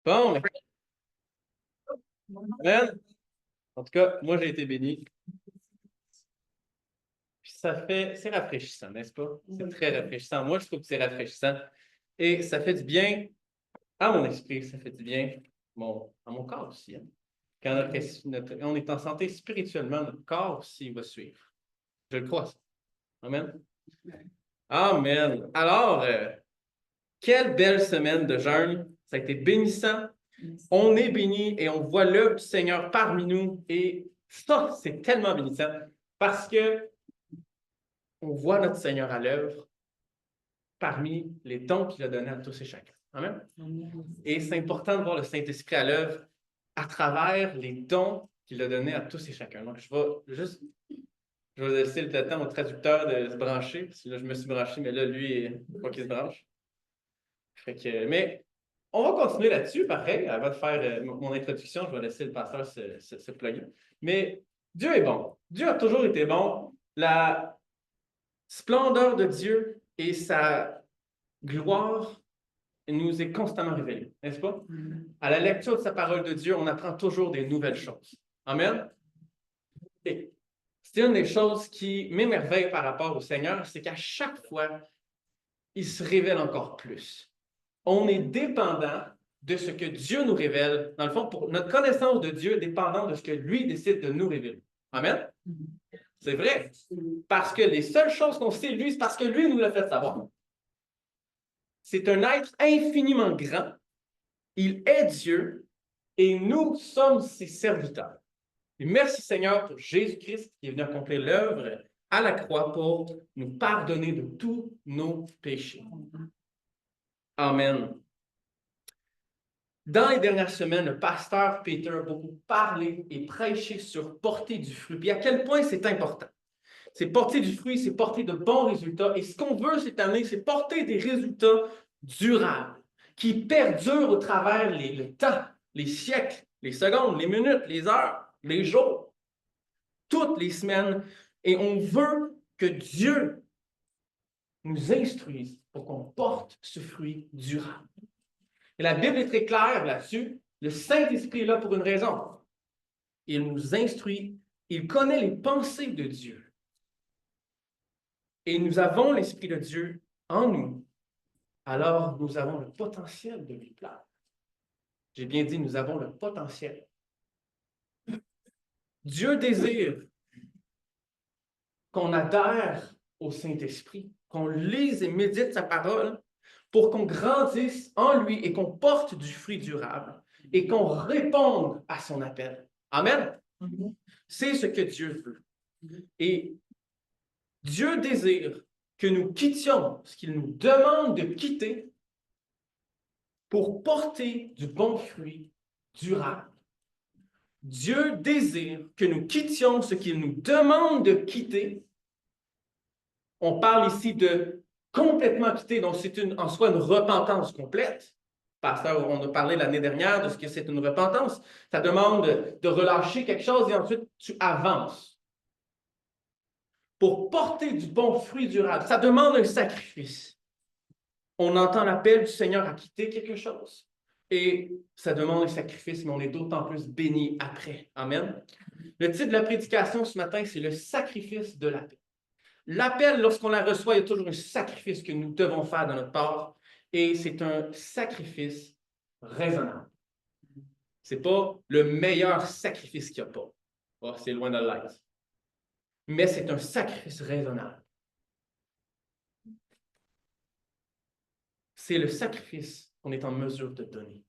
Bon, amen. En tout cas, moi, j'ai été béni. Puis c'est rafraîchissant, n'est-ce pas? C'est très rafraîchissant. Moi, je trouve que c'est rafraîchissant. Et ça fait du bien à mon esprit, ça fait du bien à mon corps aussi, hein. Quand on est en santé spirituellement, notre corps aussi va suivre. Je le crois, ça. Amen. Amen. Alors, quelle belle semaine de jeûne. Ça a été bénissant. On est béni et on voit l'œuvre du Seigneur parmi nous. Et ça, c'est tellement bénissant parce que on voit notre Seigneur à l'œuvre parmi les dons qu'il a donnés à tous et chacun. Amen. Et c'est important de voir le Saint-Esprit à l'œuvre à travers les dons qu'il a donnés à tous et chacun. Donc, je vais laisser le temps au traducteur de se brancher, parce que là, je me suis branché, mais là, lui, il faut pas qu'il se branche. Mais on va continuer là-dessus, pareil. Avant de faire mon introduction, je vais laisser le pasteur se plugger. Mais Dieu est bon. Dieu a toujours été bon. La splendeur de Dieu et sa gloire nous est constamment révélée, n'est-ce pas? À la lecture de sa parole de Dieu, on apprend toujours des nouvelles choses. Amen? Et c'est une des choses qui m'émerveille par rapport au Seigneur, c'est qu'à chaque fois, il se révèle encore plus. On est dépendant de ce que Dieu nous révèle. Dans le fond, pour notre connaissance de Dieu est dépendante de ce que lui décide de nous révéler. Amen? C'est vrai. Parce que les seules choses qu'on sait, lui, c'est parce que lui nous l'a fait savoir. C'est un être infiniment grand. Il est Dieu et nous sommes ses serviteurs. Et merci Seigneur pour Jésus-Christ qui est venu accomplir l'œuvre à la croix pour nous pardonner de tous nos péchés. Amen. Dans les dernières semaines, le pasteur Peter a beaucoup parlé et prêché sur porter du fruit. Puis à quel point c'est important. C'est porter du fruit, c'est porter de bons résultats. Et ce qu'on veut cette année, c'est porter des résultats durables, qui perdurent au travers le temps, les siècles, les secondes, les minutes, les heures, les jours, toutes les semaines. Et on veut que Dieu nous instruise pour qu'on porte ce fruit durable. Et la Bible est très claire là-dessus. Le Saint-Esprit est là pour une raison. Il nous instruit. Il connaît les pensées de Dieu. Et nous avons l'Esprit de Dieu en nous. Alors, nous avons le potentiel de lui plaire. J'ai bien dit, nous avons le potentiel. Dieu désire qu'on adhère au Saint-Esprit, qu'on lise et médite sa parole pour qu'on grandisse en lui et qu'on porte du fruit durable et qu'on réponde à son appel. Amen. C'est ce que Dieu veut. Et Dieu désire que nous quittions ce qu'il nous demande de quitter pour porter du bon fruit durable. Dieu désire que nous quittions ce qu'il nous demande de quitter. On parle ici de complètement quitter, donc c'est en soi une repentance complète. Pasteur, on a parlé l'année dernière de ce que c'est une repentance. Ça demande de relâcher quelque chose et ensuite tu avances. Pour porter du bon fruit durable, ça demande un sacrifice. On entend l'appel du Seigneur à quitter quelque chose. Et ça demande un sacrifice, mais on est d'autant plus béni après. Amen. Le titre de la prédication ce matin, c'est le sacrifice de la paix. L'appel, lorsqu'on la reçoit, il y a toujours un sacrifice que nous devons faire de notre part. Et c'est un sacrifice raisonnable. Ce n'est pas le meilleur sacrifice qu'il n'y a pas. Oh, c'est loin de l'être. Mais c'est un sacrifice raisonnable. C'est le sacrifice qu'on est en mesure de donner.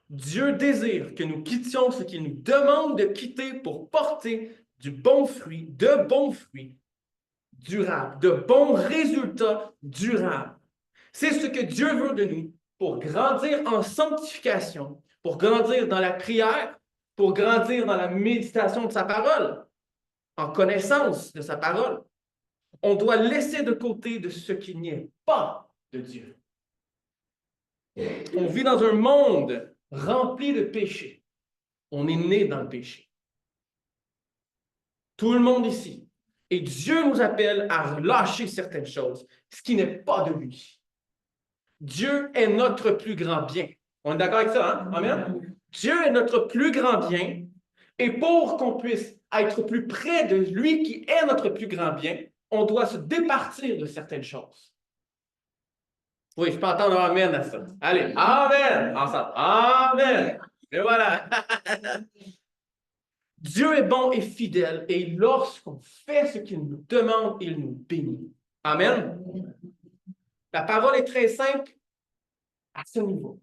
Dieu désire que nous quittions ce qu'il nous demande de quitter pour porter de bons fruits durables, de bons résultats durables. C'est ce que Dieu veut de nous pour grandir en sanctification, pour grandir dans la prière, pour grandir dans la méditation de sa parole, en connaissance de sa parole. On doit laisser de côté de ce qui n'est pas de Dieu. On vit dans un monde rempli de péché. On est né dans le péché. Tout le monde ici. Et Dieu nous appelle à relâcher certaines choses, ce qui n'est pas de lui. Dieu est notre plus grand bien. On est d'accord avec ça, hein? Amen? Dieu est notre plus grand bien. Et pour qu'on puisse être plus près de lui qui est notre plus grand bien, on doit se départir de certaines choses. Oui, je peux entendre Amen à ça. Allez, Amen! Ensemble. Amen! Et voilà. Dieu est bon et fidèle, et lorsqu'on fait ce qu'il nous demande, il nous bénit. Amen. La parole est très simple à ce niveau.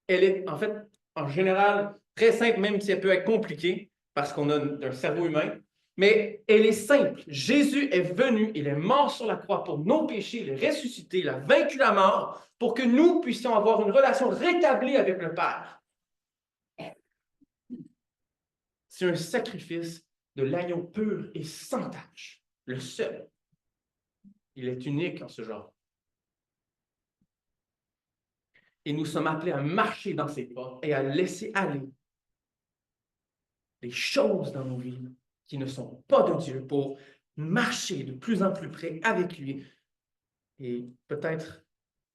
Elle est, en fait, en général, très simple, même si elle peut être compliquée, parce qu'on a un cerveau humain, mais elle est simple. Jésus est venu, il est mort sur la croix pour nos péchés, il est ressuscité, il a vaincu la mort, pour que nous puissions avoir une relation rétablie avec le Père. C'est un sacrifice de l'agneau pur et sans tache, le seul. Il est unique en ce genre. Et nous sommes appelés à marcher dans ses pas et à laisser aller les choses dans nos vies qui ne sont pas de Dieu pour marcher de plus en plus près avec lui et peut-être,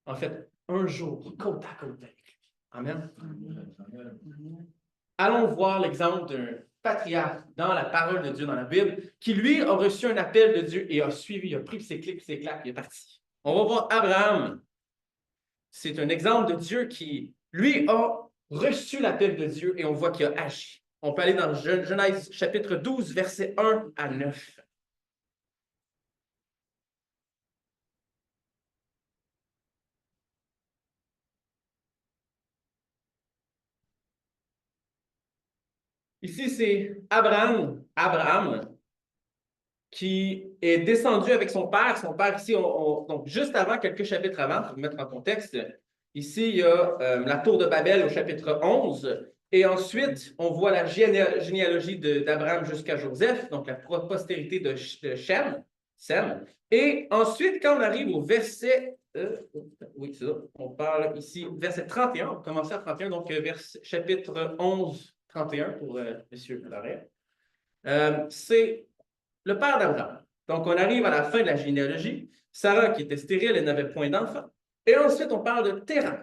en fait, un jour, côte à côte avec lui. Amen. Allons voir l'exemple d'un patriarche dans la parole de Dieu dans la Bible qui, lui, a reçu un appel de Dieu et a suivi, il a pris ses clics, ses claques, il est parti. On va voir Abraham. C'est un exemple de Dieu qui, lui, a reçu l'appel de Dieu et on voit qu'il a agi. On peut aller dans Genèse chapitre 12, versets 1 à 9. Ici, c'est Abraham, qui est descendu avec son père. Son père, ici, donc juste avant, quelques chapitres avant, pour vous mettre en contexte, ici, il y a la tour de Babel au chapitre 11. Et ensuite, on voit la généalogie d'Abraham jusqu'à Joseph, donc la postérité de Shem, Sem. Et ensuite, quand on arrive au verset, oui, c'est ça, on parle ici, verset 31, on commence à 31, donc chapitre 11, 31 pour M. Larrey. C'est le père d'Abraham. Donc, on arrive à la fin de la généalogie. Sarah, qui était stérile, elle n'avait point d'enfant. Et ensuite, on parle de Téran.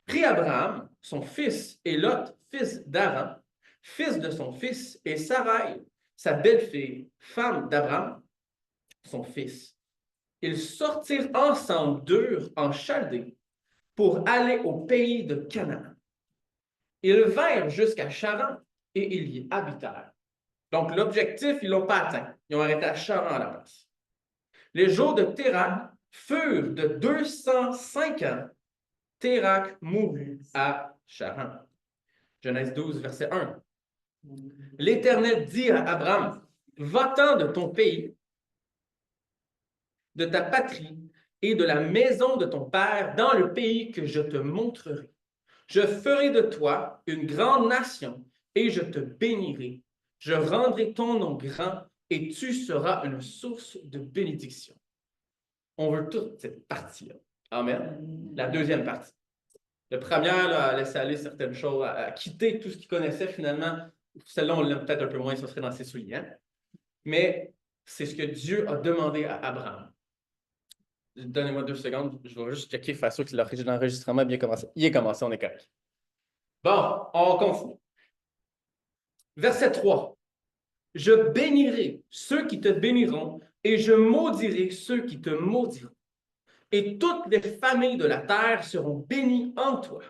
Prit Abraham, son fils, et Lot, fils d'Aran, fils de son fils, et Sarai, sa belle-fille, femme d'Abraham, son fils. Ils sortirent ensemble d'Ur en Chaldée pour aller au pays de Canaan. Ils vinrent jusqu'à Charan et ils y habitèrent. Donc, l'objectif, ils ne l'ont pas atteint. Ils ont arrêté à Charan à la place. Les jours de Térak furent de 205 ans. Térak mourut à Charan. Genèse 12, verset 1. L'Éternel dit à Abraham, va-t'en de ton pays, de ta patrie et de la maison de ton père dans le pays que je te montrerai. Je ferai de toi une grande nation et je te bénirai. Je rendrai ton nom grand et tu seras une source de bénédiction. On veut toute cette partie-là. Amen. La deuxième partie. La première, là, à laisser aller certaines choses, à quitter tout ce qu'il connaissait finalement. Celle-là, on l'aime peut-être un peu moins, ça serait dans ses souliers. Hein? Mais c'est ce que Dieu a demandé à Abraham. Donnez-moi 2 secondes, je vais juste checker, faire sûr que l'enregistrement a bien commencé. Il est commencé, on est correct. Bon, on continue. Verset 3. Je bénirai ceux qui te béniront et je maudirai ceux qui te maudiront. Et toutes les familles de la terre seront bénies en toi.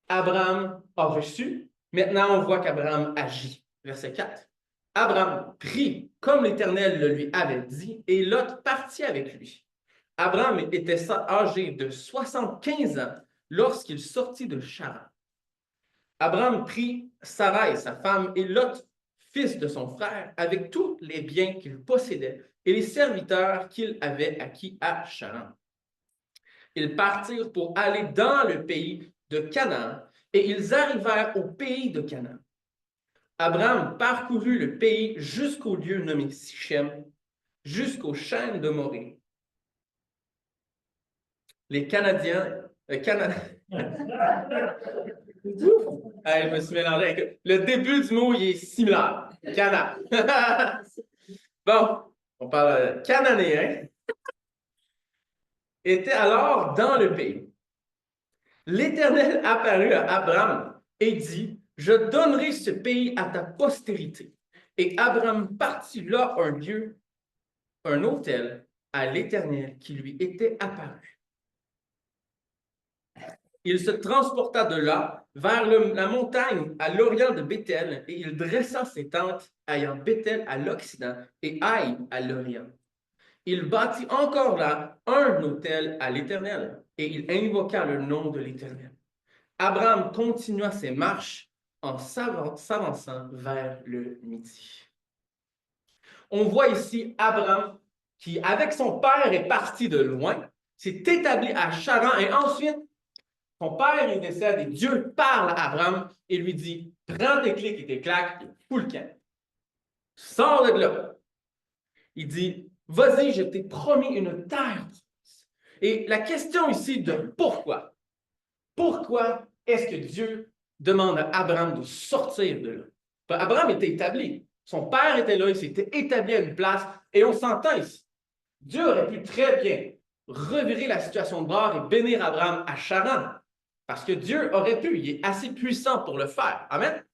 Abraham a reçu. Maintenant, on voit qu'Abraham agit. Verset 4. Abraham prit comme l'Éternel le lui avait dit, et Lot partit avec lui. Abraham était âgé de 75 ans lorsqu'il sortit de Charan. Abraham prit Sarai, sa femme, et Lot, fils de son frère, avec tous les biens qu'il possédait et les serviteurs qu'il avait acquis à Charan. Ils partirent pour aller dans le pays de Canaan, et ils arrivèrent au pays de Canaan. Abraham parcourut le pays jusqu'au lieu nommé Sichem, jusqu'aux chaînes de Morée. Les Canadiens... je me suis mélangé avec... Le début du mot, il est similaire. Cana. Bon, on parle cananéen. était alors dans le pays. L'Éternel apparut à Abraham et dit, « Je donnerai ce pays à ta postérité. » Et Abraham partit là un autel à l'Éternel qui lui était apparu. Il se transporta de là vers la montagne à l'orient de Béthel, et il dressa ses tentes, ayant Béthel à l'occident et Aï à l'orient. Il bâtit encore là un autel à l'Éternel, et il invoqua le nom de l'Éternel. Abraham continua ses marches en s'avançant vers le midi. On voit ici Abraham qui, avec son père, est parti de loin, s'est établi à Charan, et ensuite, son père, il décède, et Dieu parle à Abraham et lui dit, « Prends tes clics et tes claques, et fous le camp. Sors de là. » Il dit, « Vas-y, je t'ai promis une terre. » Et la question ici de pourquoi? Pourquoi est-ce que Dieu demande à Abraham de sortir de là? Abraham était établi. Son père était là, il s'était établi à une place, et on s'entend ici. Dieu aurait pu très bien revirer la situation de bord et bénir Abraham à Charan, parce que Dieu aurait pu, il est assez puissant pour le faire. Amen?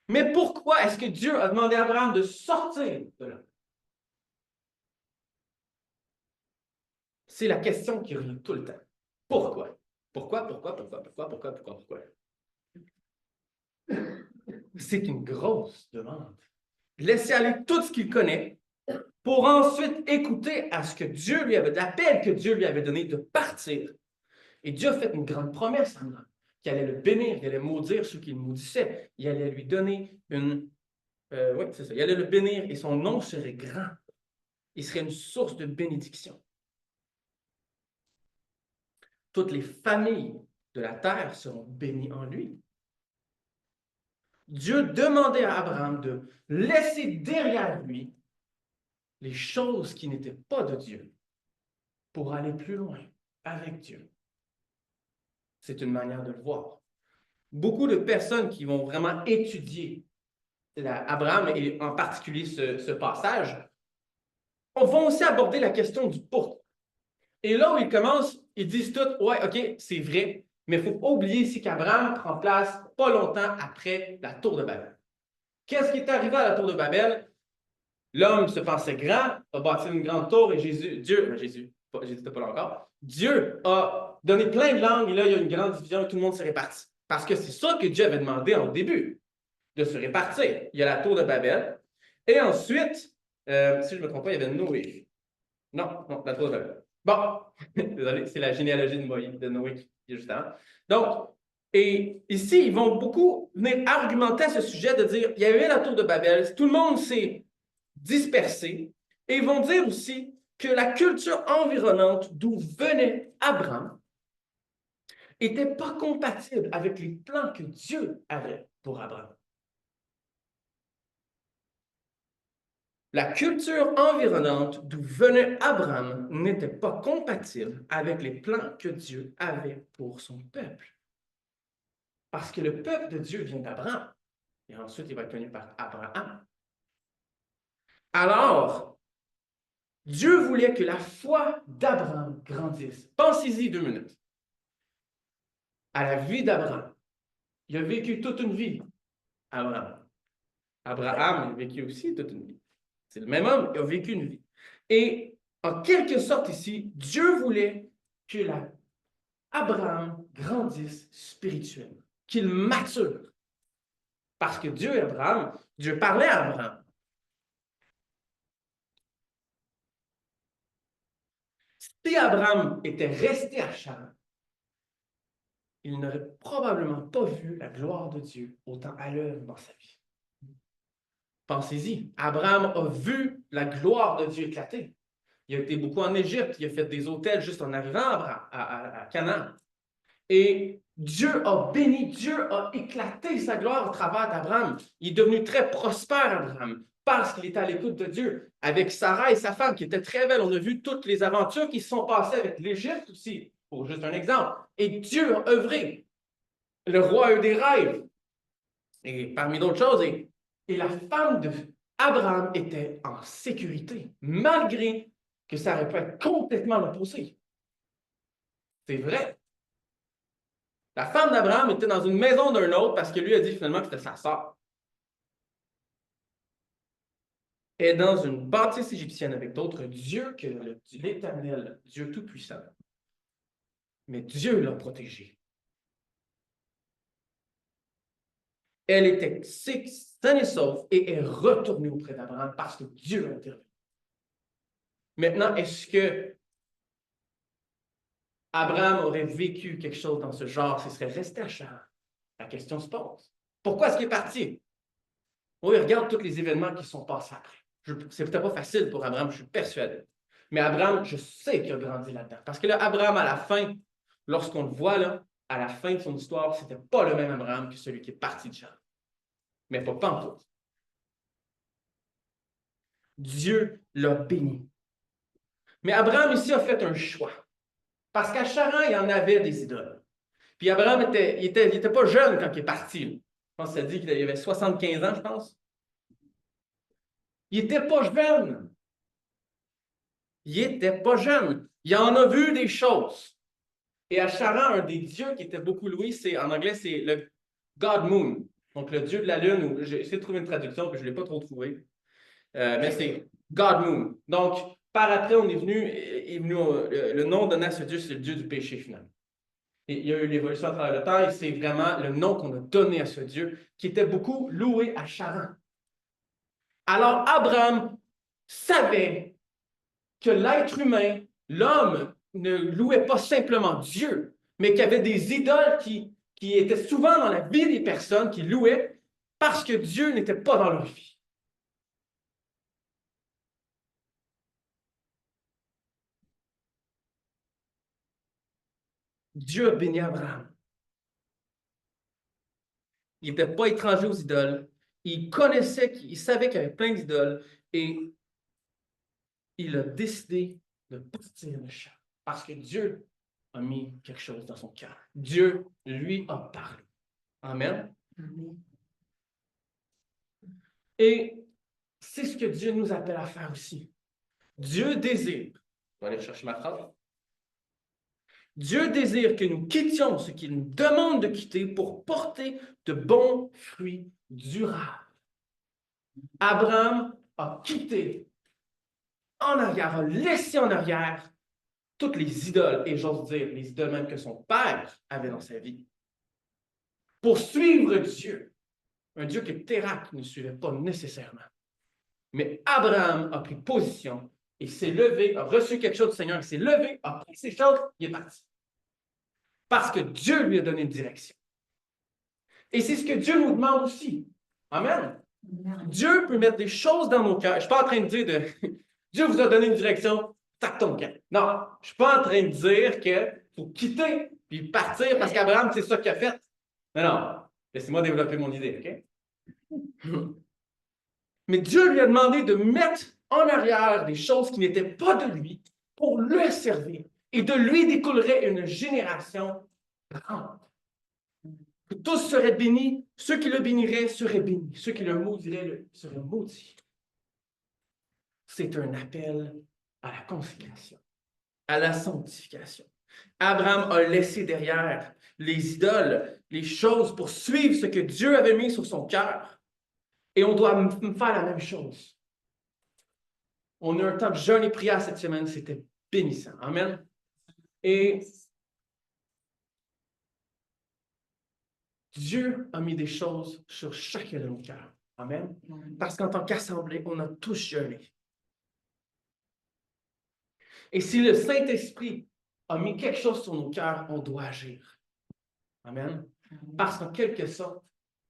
Mais pourquoi est-ce que Dieu a demandé à Abraham de sortir de là? C'est la question qui revient tout le temps. Pourquoi? Pourquoi? C'est une grosse demande. Laisser aller tout ce qu'il connaît pour ensuite écouter à ce que Dieu lui avait, l'appel que Dieu lui avait donné de partir. Et Dieu a fait une grande promesse à Abraham, qu'il allait le bénir, qu'il allait maudire ceux qui le maudissaient. Il allait lui donner une... oui, c'est ça. Il allait le bénir et son nom serait grand. Il serait une source de bénédiction. Toutes les familles de la terre seront bénies en lui. Dieu demandait à Abraham de laisser derrière lui les choses qui n'étaient pas de Dieu pour aller plus loin avec Dieu. C'est une manière de le voir. Beaucoup de personnes qui vont vraiment étudier Abraham et en particulier ce passage vont aussi aborder la question du pourquoi. Et là où ils commencent, ils disent tout, ouais, ok, c'est vrai, mais il ne faut pas oublier ici qu'Abraham prend place pas longtemps après la tour de Babel. Qu'est-ce qui est arrivé à la tour de Babel? L'homme se pensait grand, a bâti une grande tour et Jésus n'était pas là encore, Dieu a donné plein de langues et là, il y a une grande division et tout le monde s'est réparti. Parce que c'est ça que Dieu avait demandé en début, de se répartir. Il y a la tour de Babel. Et ensuite, si je ne me trompe pas, il y avait Noé. Non, la tour de Babel. Bon, désolé, c'est la généalogie de Noé qui est juste avant. Donc, et ici, ils vont beaucoup venir argumenter à ce sujet de dire, il y a eu la tour de Babel, tout le monde s'est dispersé, et ils vont dire aussi que la culture environnante d'où venait Abraham n'était pas compatible avec les plans que Dieu avait pour Abraham. La culture environnante d'où venait Abraham n'était pas compatible avec les plans que Dieu avait pour son peuple. Parce que le peuple de Dieu vient d'Abraham. Et ensuite, il va être connu par Abraham. Alors, Dieu voulait que la foi d'Abraham grandisse. Pensez-y 2 minutes. À la vie d'Abraham. Il a vécu toute une vie, Abraham. Abraham a vécu aussi toute une vie. C'est le même homme, il a vécu une vie. Et en quelque sorte ici, Dieu voulait que Abraham grandisse spirituellement, qu'il mature. Parce que Dieu parlait à Abraham. Si Abraham était resté à Charan, il n'aurait probablement pas vu la gloire de Dieu autant à l'œuvre dans sa vie. Pensez-y, Abraham a vu la gloire de Dieu éclater. Il a été beaucoup en Égypte, il a fait des hôtels juste en arrivant à Canaan. Et Dieu a béni, Dieu a éclaté sa gloire au travers d'Abraham. Il est devenu très prospère, Abraham, parce qu'il était à l'écoute de Dieu. Avec Sarah et sa femme, qui étaient très belles, on a vu toutes les aventures qui se sont passées avec l'Égypte aussi, pour juste un exemple. Et Dieu a œuvré. Le roi a eu des rêves. Et parmi d'autres choses, et la femme d'Abraham était en sécurité, malgré que ça aurait pu être complètement l'opposé. C'est vrai. La femme d'Abraham était dans une maison d'un autre parce que lui a dit finalement que c'était sa sœur. Elle est dans une bâtisse égyptienne avec d'autres dieux que l'Éternel, Dieu Tout-Puissant. Mais Dieu l'a protégée. Elle était saine et sauve et est retournée auprès d'Abraham parce que Dieu a intervenu. Maintenant, est-ce que Abraham aurait vécu quelque chose dans ce genre s'il serait resté à Charan? La question se pose. Pourquoi est-ce qu'il est parti? Oui, regarde tous les événements qui sont passés après. C'est peut-être pas facile pour Abraham, je suis persuadé. Mais Abraham, je sais qu'il a grandi là-dedans. Parce que là, Abraham, à la fin, lorsqu'on le voit là, à la fin de son histoire, c'était pas le même Abraham que celui qui est parti de Charan. Mais pas en tout. Dieu l'a béni. Mais Abraham ici a fait un choix. Parce qu'à Charan, il y en avait des idoles. Puis Abraham il était pas jeune quand il est parti. Je pense que ça dit qu'il avait 75 ans, je pense. Il n'était pas jeune. Il n'était pas jeune. Il en a vu des choses. Et à Charan, un des dieux qui était beaucoup loué, en anglais, c'est le God Moon. Donc le dieu de la lune. J'ai essayé de trouver une traduction, mais je ne l'ai pas trop trouvé. Mais c'est God Moon. Donc, par après, le nom donné à ce dieu, c'est le dieu du péché finalement. Et il y a eu l'évolution à travers le temps, et c'est vraiment le nom qu'on a donné à ce dieu, qui était beaucoup loué à Charan. Alors, Abraham savait que l'être humain, l'homme, ne louait pas simplement Dieu, mais qu'il y avait des idoles qui étaient souvent dans la vie des personnes qui louaient parce que Dieu n'était pas dans leur vie. Dieu a béni Abraham. Il n'était pas étranger aux idoles. Il connaissait, il savait qu'il y avait plein d'idoles et il a décidé de partir de Charan parce que Dieu a mis quelque chose dans son cœur. Dieu lui a parlé. Amen. Amen. Et c'est ce que Dieu nous appelle à faire aussi. Dieu désire, je vais aller chercher ma phrase. Dieu désire que nous quittions ce qu'il nous demande de quitter pour porter de bons fruits durables. Abraham a quitté en arrière, a laissé en arrière toutes les idoles, et j'ose dire les idoles même que son père avait dans sa vie, pour suivre Dieu. Un Dieu que Térak ne suivait pas nécessairement. Mais Abraham a pris position et s'est levé, a reçu quelque chose du Seigneur, il s'est levé, a pris ses choses, il est parti. Parce que Dieu lui a donné une direction. Et c'est ce que Dieu nous demande aussi. Amen. Dieu peut mettre des choses dans nos cœurs. Je ne suis pas en train de dire de Dieu vous a donné une direction, tac ton cœur. Non, je ne suis pas en train de dire qu'il faut quitter puis partir parce qu'Abraham, c'est ça qu'il a fait. Non, non. Laissez-moi développer mon idée, OK? Mais Dieu lui a demandé de mettre en arrière des choses qui n'étaient pas de lui pour le servir. Et de lui découlerait une génération grande. Que tous seraient bénis, ceux qui le béniraient seraient bénis, ceux qui le maudiraient seraient maudits. C'est un appel à la consécration, à la sanctification. Abraham a laissé derrière les idoles, les choses pour suivre ce que Dieu avait mis sur son cœur. Et on doit faire la même chose. On a eu un temps de jeûne et prière cette semaine, c'était bénissant. Amen. Et Dieu a mis des choses sur chacun de nos cœurs. Amen. Parce qu'en tant qu'assemblée, on a tous jeûné. Et si le Saint-Esprit a mis quelque chose sur nos cœurs, on doit agir. Amen. Parce qu'en quelque sorte,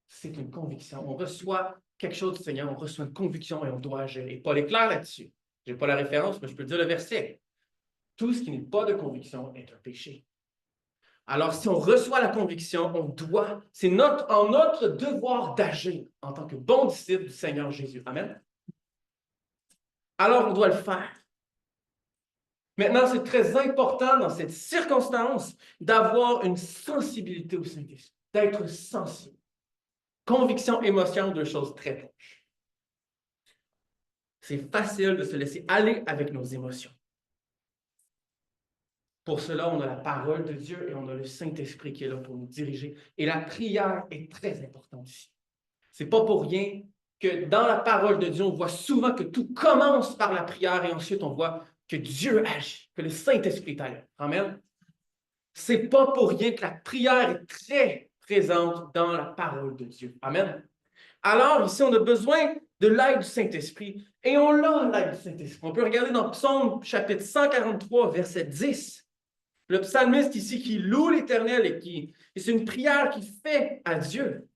c'est une conviction. On reçoit quelque chose du Seigneur, on reçoit une conviction et on doit agir. Et Paul est clair là-dessus. Je n'ai pas la référence, mais je peux dire le verset. Tout ce qui n'est pas de conviction est un péché. Alors, si on reçoit la conviction, c'est notre devoir d'agir en tant que bon disciple du Seigneur Jésus. Amen. Alors, on doit le faire. Maintenant, c'est très important dans cette circonstance d'avoir une sensibilité au Saint-Esprit, d'être sensible. Conviction, émotion, deux choses très proches. C'est facile de se laisser aller avec nos émotions. Pour cela, on a la parole de Dieu et on a le Saint-Esprit qui est là pour nous diriger. Et la prière est très importante ici. Ce n'est pas pour rien que dans la parole de Dieu, on voit souvent que tout commence par la prière et ensuite on voit que Dieu agit, que le Saint-Esprit est là. Amen. C'est pas pour rien que la prière est très présente dans la parole de Dieu. Amen. Alors, ici, on a besoin de l'aide du Saint-Esprit et on a l'aide du Saint-Esprit. On peut regarder dans Psaume chapitre 143, verset 10. Le psalmiste ici qui loue l'Éternel et c'est une prière qu'il fait à Dieu.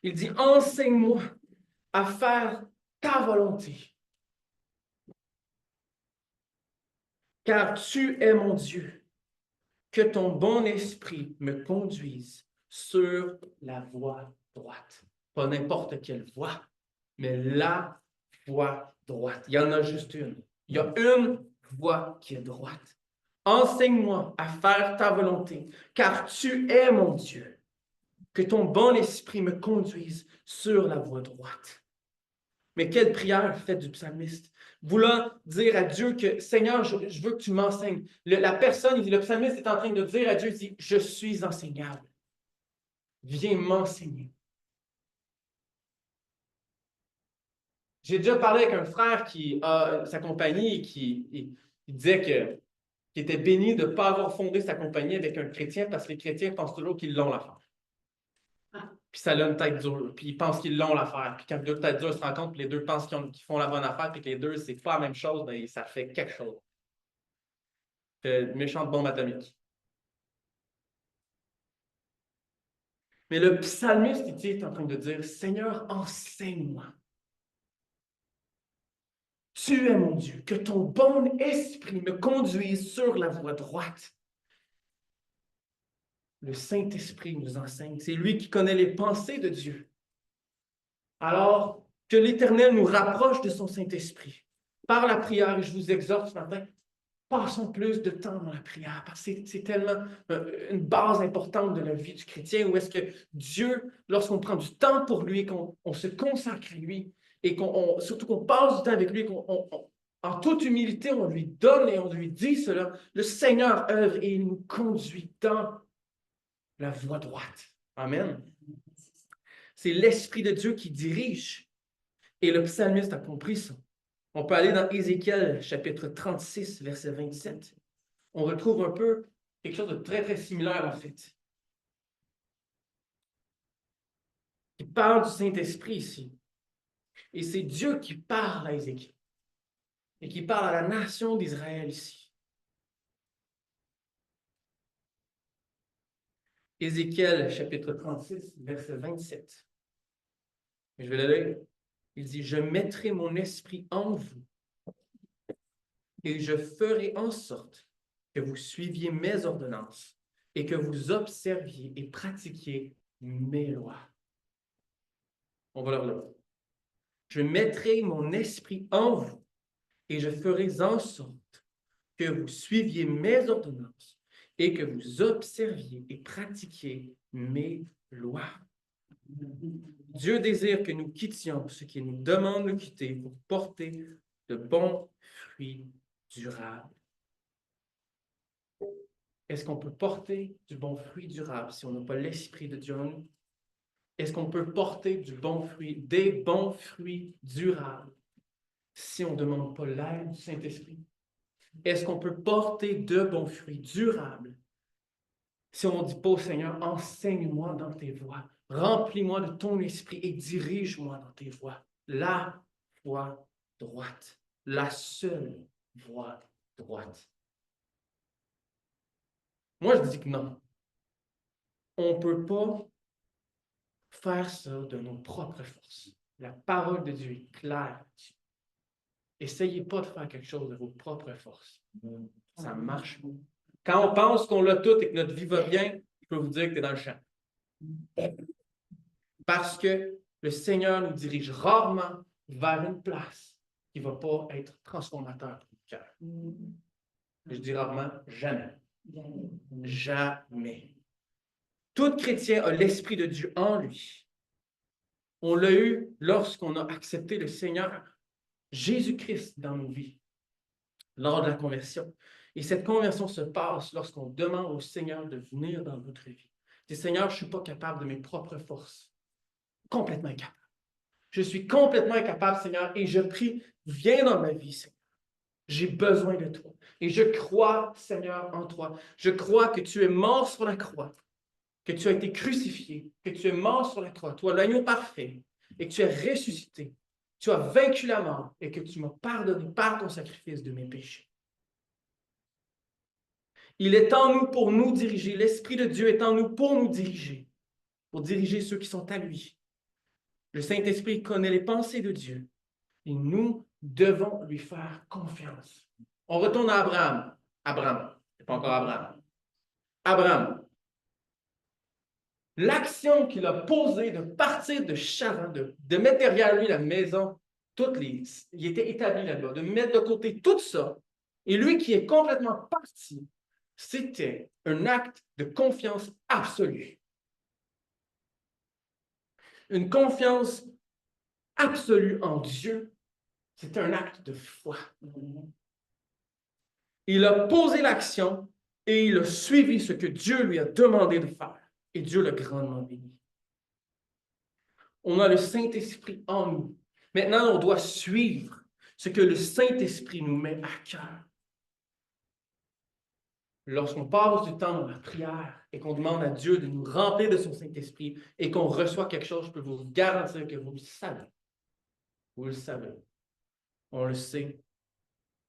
Il dit, enseigne-moi à faire ta volonté, car tu es mon Dieu. Que ton bon esprit me conduise sur la voie droite. Pas n'importe quelle voie, mais la voie droite. Il y en a juste une. Il y a une voie qui est droite. Enseigne-moi à faire ta volonté, car tu es mon Dieu. Que ton bon esprit me conduise sur la voie droite. Mais quelle prière fait du psalmiste? Voulant dire à Dieu que, Seigneur, je veux que tu m'enseignes. La personne, le psalmiste est en train de dire à Dieu, il dit, je suis enseignable. Viens m'enseigner. J'ai déjà parlé avec un frère qui a sa compagnie et qui disait qu'il était béni de ne pas avoir fondé sa compagnie avec un chrétien parce que les chrétiens pensent toujours qu'ils l'ont l'affaire. Puis ça a une tête dure, puis ils pensent qu'ils l'ont l'affaire. Puis quand deux têtes dures se rencontrent, puis les deux pensent qu'ils font la bonne affaire, puis que les deux, c'est pas la même chose, mais ça fait quelque chose. C'est une méchante bombe atomique. Mais le psalmiste, il est en train de dire, Seigneur, enseigne-moi. Tu es mon Dieu, que ton bon esprit me conduise sur la voie droite. Le Saint-Esprit nous enseigne. C'est lui qui connaît les pensées de Dieu. Alors, que l'Éternel nous rapproche de son Saint-Esprit. Par la prière, je vous exhorte ce matin, passons plus de temps dans la prière, parce que c'est tellement une base importante de la vie du chrétien, où est-ce que Dieu, lorsqu'on prend du temps pour lui, qu'on se consacre à lui, et surtout qu'on passe du temps avec lui, en toute humilité, on lui donne et on lui dit cela, le Seigneur œuvre et il nous conduit dans la voie droite. Amen. C'est l'Esprit de Dieu qui dirige. Et le psalmiste a compris ça. On peut aller dans Ézéchiel, chapitre 36, verset 27. On retrouve un peu quelque chose de très, très similaire, en fait. Il parle du Saint-Esprit ici. Et c'est Dieu qui parle à Ézéchiel. Et qui parle à la nation d'Israël ici. Ézéchiel, chapitre 36, verset 27. Je vais le lire. Il dit, « Je mettrai mon esprit en vous et je ferai en sorte que vous suiviez mes ordonnances et que vous observiez et pratiquiez mes lois. » On va le relire. « Je mettrai mon esprit en vous et je ferai en sorte que vous suiviez mes ordonnances et que vous observiez et pratiquiez mes lois. » Dieu désire que nous quittions ce qui nous demande de quitter pour porter de bons fruits durables. Est-ce qu'on peut porter du bon fruit durable si on n'a pas l'Esprit de Dieu en nous? Est-ce qu'on peut porter des bons fruits durables si on ne demande pas l'aide du Saint-Esprit? Est-ce qu'on peut porter de bons fruits durables si on ne dit pas au Seigneur, enseigne-moi dans tes voies, remplis-moi de ton esprit et dirige-moi dans tes voies. La voie droite, la seule voie droite. Moi, je dis que non. On ne peut pas faire ça de nos propres forces. La parole de Dieu est claire. Essayez pas de faire quelque chose de vos propres forces. Ça marche pas. Quand on pense qu'on l'a tout et que notre vie va bien, je peux vous dire que tu es dans le champ. Parce que le Seigneur nous dirige rarement vers une place qui ne va pas être transformateur pour le cœur. Je dis rarement, jamais. Jamais. Tout chrétien a l'Esprit de Dieu en lui. On l'a eu lorsqu'on a accepté le Seigneur Jésus-Christ dans nos vies, lors de la conversion. Et cette conversion se passe lorsqu'on demande au Seigneur de venir dans notre vie. Dis, Seigneur, je ne suis pas capable de mes propres forces. Complètement incapable. Je suis complètement incapable, Seigneur, et je prie, viens dans ma vie, Seigneur. J'ai besoin de toi. Et je crois, Seigneur, en toi. Je crois que tu es mort sur la croix, que tu as été crucifié, que tu es mort sur la croix, toi, l'agneau parfait, et que tu es ressuscité. Tu as vaincu la mort et que tu m'as pardonné par ton sacrifice de mes péchés. Il est en nous pour nous diriger. L'Esprit de Dieu est en nous pour diriger ceux qui sont à lui. Le Saint-Esprit connaît les pensées de Dieu et nous devons lui faire confiance. On retourne à Abraham. Abraham, c'est pas encore Abraham. Abraham. L'action qu'il a posée de partir de Charan, de mettre derrière lui la maison, il était établi là-bas, de mettre de côté tout ça, et lui qui est complètement parti, c'était un acte de confiance absolue. Une confiance absolue en Dieu, c'était un acte de foi. Il a posé l'action et il a suivi ce que Dieu lui a demandé de faire. Et Dieu l'a grandement béni. On a le Saint-Esprit en nous. Maintenant, on doit suivre ce que le Saint-Esprit nous met à cœur. Lorsqu'on passe du temps dans la prière et qu'on demande à Dieu de nous remplir de son Saint-Esprit et qu'on reçoit quelque chose, je peux vous garantir que vous le savez. Vous le savez. On le sait.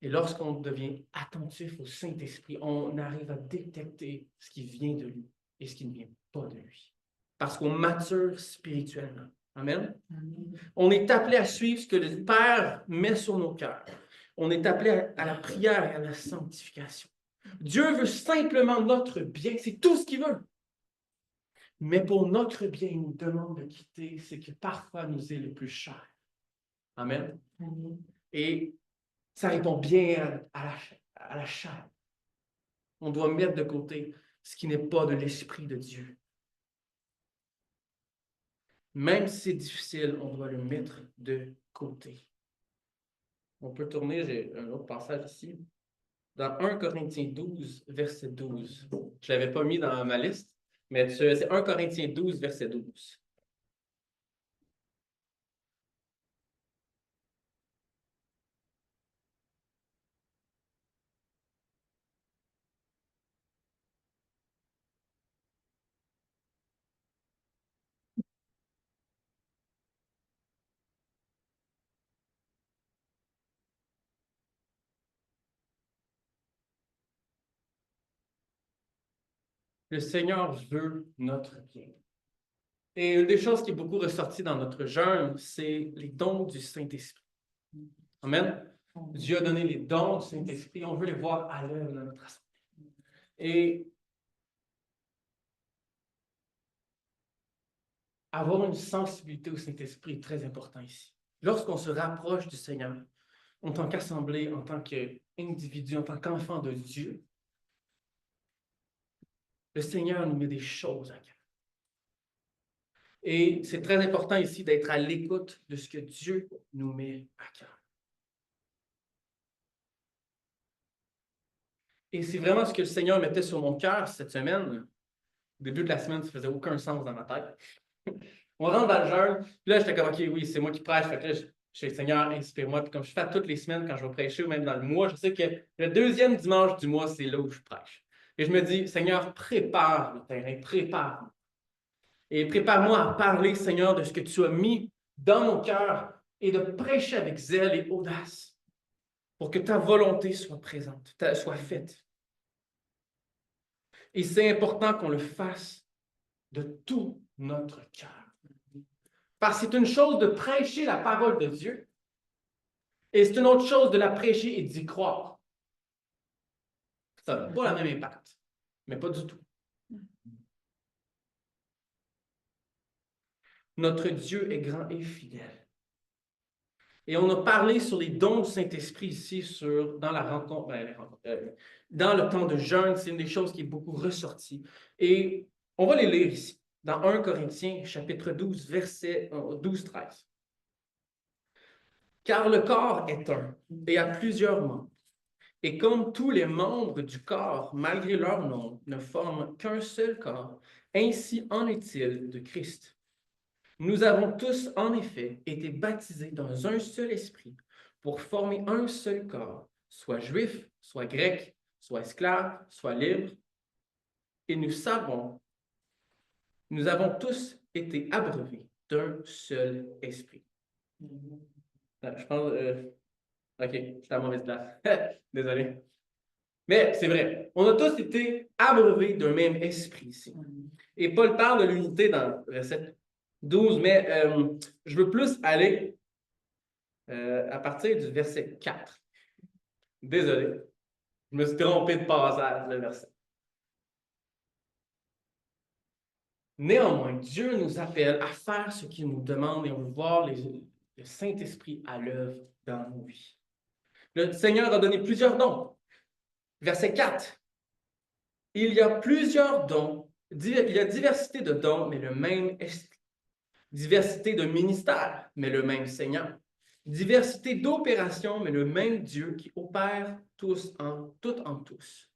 Et lorsqu'on devient attentif au Saint-Esprit, on arrive à détecter ce qui vient de lui et ce qui ne vient pas de lui. Parce qu'on mature spirituellement. Amen. Amen. On est appelé à suivre ce que le Père met sur nos cœurs. On est appelé à la prière et à la sanctification. Dieu veut simplement notre bien, c'est tout ce qu'il veut. Mais pour notre bien, il nous demande de quitter ce qui parfois nous est le plus cher. Amen. Amen. Et ça répond bien à la chair. On doit mettre de côté ce qui n'est pas de l'Esprit de Dieu. Même si c'est difficile, on doit le mettre de côté. On peut tourner, j'ai un autre passage ici. Dans 1 Corinthiens 12, verset 12. Je ne l'avais pas mis dans ma liste, mais c'est 1 Corinthiens 12, verset 12. Le Seigneur veut notre bien. Et une des choses qui est beaucoup ressortie dans notre jeûne, c'est les dons du Saint-Esprit. Amen. Dieu a donné les dons du Saint-Esprit. On veut les voir à l'œuvre dans notre assemblée. Et avoir une sensibilité au Saint-Esprit est très important ici. Lorsqu'on se rapproche du Seigneur, en tant qu'assemblée, en tant qu'individu, en tant qu'enfant de Dieu, le Seigneur nous met des choses à cœur. Et c'est très important ici d'être à l'écoute de ce que Dieu nous met à cœur. Et c'est vraiment ce que le Seigneur mettait sur mon cœur cette semaine. Au début de la semaine, ça ne faisait aucun sens dans ma tête. On rentre dans le jeûne, puis là, j'étais comme, OK, oui, c'est moi qui prêche. Fait que là, je suis Seigneur, inspire-moi. Puis comme je fais toutes les semaines quand je vais prêcher, ou même dans le mois, je sais que le deuxième dimanche du mois, c'est là où je prêche. Et je me dis, Seigneur, prépare le terrain, prépare. Et prépare-moi à parler, Seigneur, de ce que tu as mis dans mon cœur et de prêcher avec zèle et audace pour que ta volonté soit présente, soit faite. Et c'est important qu'on le fasse de tout notre cœur. Parce que c'est une chose de prêcher la parole de Dieu et c'est une autre chose de la prêcher et d'y croire. Ça n'a pas le même impact, mais pas du tout. Notre Dieu est grand et fidèle. Et on a parlé sur les dons du Saint-Esprit ici dans la rencontre, dans le temps de jeûne, c'est une des choses qui est beaucoup ressortie. Et on va les lire ici, dans 1 Corinthiens, chapitre 12, verset 12-13. Car le corps est un et a plusieurs membres, Et comme tous les membres du corps, malgré leur nom, ne forment qu'un seul corps, ainsi en est-il de Christ. Nous avons tous, en effet, été baptisés dans un seul esprit pour former un seul corps, soit juif, soit grec, soit esclave, soit libre. Et nous avons tous été abreuvés d'un seul esprit. Je pense, OK, j'étais à la mauvaise place. Désolé. Mais c'est vrai, on a tous été abreuvés d'un même esprit ici. Et Paul parle de l'unité dans verset 12, mais je veux plus aller à partir du verset 4. Désolé, je me suis trompé de passage, le verset. Néanmoins, Dieu nous appelle à faire ce qu'il nous demande et on veut voir le Saint-Esprit à l'œuvre dans nos vies. Le Seigneur a donné plusieurs dons. Verset 4. Il y a plusieurs dons, il y a diversité de dons, mais le même esprit. Diversité de ministères, mais le même Seigneur. Diversité d'opérations, mais le même Dieu qui opère tout en tous.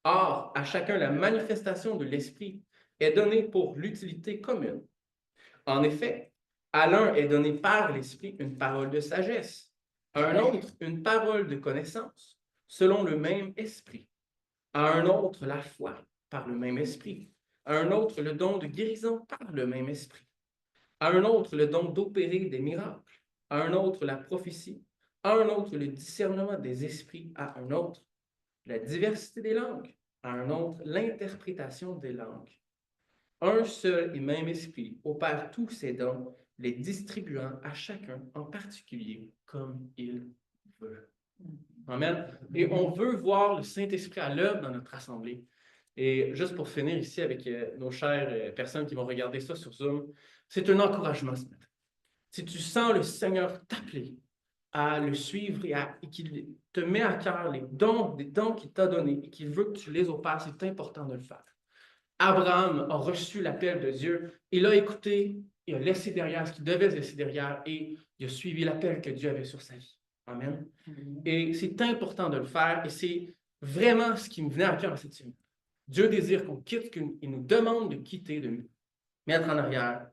Or, à chacun, la manifestation de l'Esprit est donnée pour l'utilité commune. En effet, à l'un est donnée par l'Esprit une parole de sagesse, à un autre une parole de connaissance, selon le même Esprit, à un autre la foi, par le même Esprit, à un autre le don de guérison par le même Esprit, à un autre le don d'opérer des miracles, à un autre la prophétie, à un autre le discernement des esprits, à un autre la diversité des langues, à un autre l'interprétation des langues. Un seul et même esprit opère tous ces dons, les distribuant à chacun en particulier comme il veut. Amen. Et on veut voir le Saint-Esprit à l'œuvre dans notre assemblée. Et juste pour finir ici avec nos chères personnes qui vont regarder ça sur Zoom, c'est un encouragement ce matin. Si tu sens le Seigneur t'appeler à le suivre et qu'il te met à cœur des dons qu'il t'a donnés et qu'il veut que tu les opères, c'est important de le faire. Abraham a reçu l'appel de Dieu, il a écouté, il a laissé derrière ce qu'il devait laisser derrière et il a suivi l'appel que Dieu avait sur sa vie. Amen. Et c'est important de le faire et c'est vraiment ce qui me venait à cœur cette semaine. Dieu désire qu'on quitte, qu'il nous demande de quitter, de mettre en arrière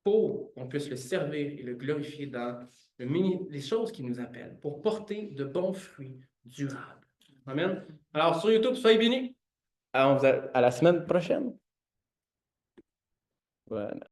pour qu'on puisse le servir et le glorifier dans les choses qui nous appellent, pour porter de bons fruits durables. Amen. Alors, sur YouTube, soyez bénis. À la semaine prochaine. Voilà.